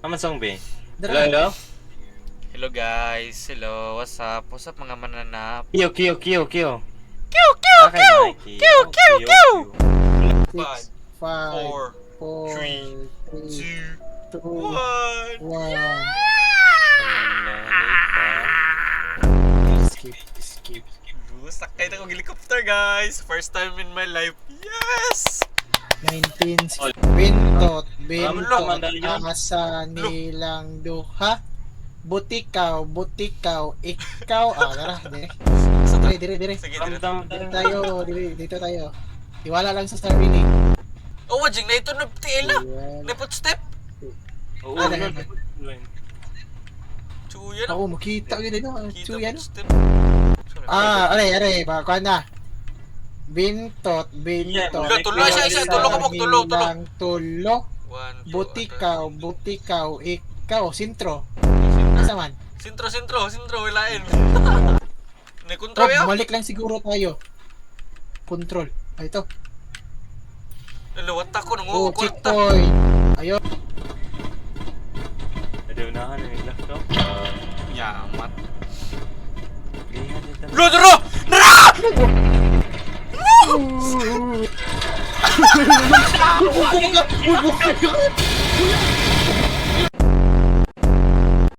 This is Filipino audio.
Naman song be. Hello, Dara. hello. Hello guys, hello, what's up? What's up mga mananap? Kyo, kyo, kyo, kyo. Kyo, kyo, Okay, kyo! nice. Kyo, kyo, kyo! 6, 5, 4, 4, 3, 3, 2, 1. 1. Skip. Sakay na kong helicopter guys! First time in my life. Yes! 19. Bintot, mandali yun. asa nilang duha. Butikaw, ikaw. Tara, dire. Sige, Ramdam Dito tayo. Iwala lang sa sarili. Oh, wajing na ito na tila. Iwala. Na footstep. Oo, Ano, ano. Chuya na. Ako, makita yun no? Kita Chuya no? footstep. Aray, kuha na. Bintot, Tulo, tulo siya, tulo ka mo, tulo. Tulo. 1, 2, Butikaw, ikaw, sintro. Asa man? Sintro, wilain. May Rob, kontrol yun? balik lang siguro tayo. Control. Ito. Lawat ako nung Oh, kwarta. checkpoint. Ayun. Ada unahan ng laptop. Yamat. Lihat dito. Duro! Buka.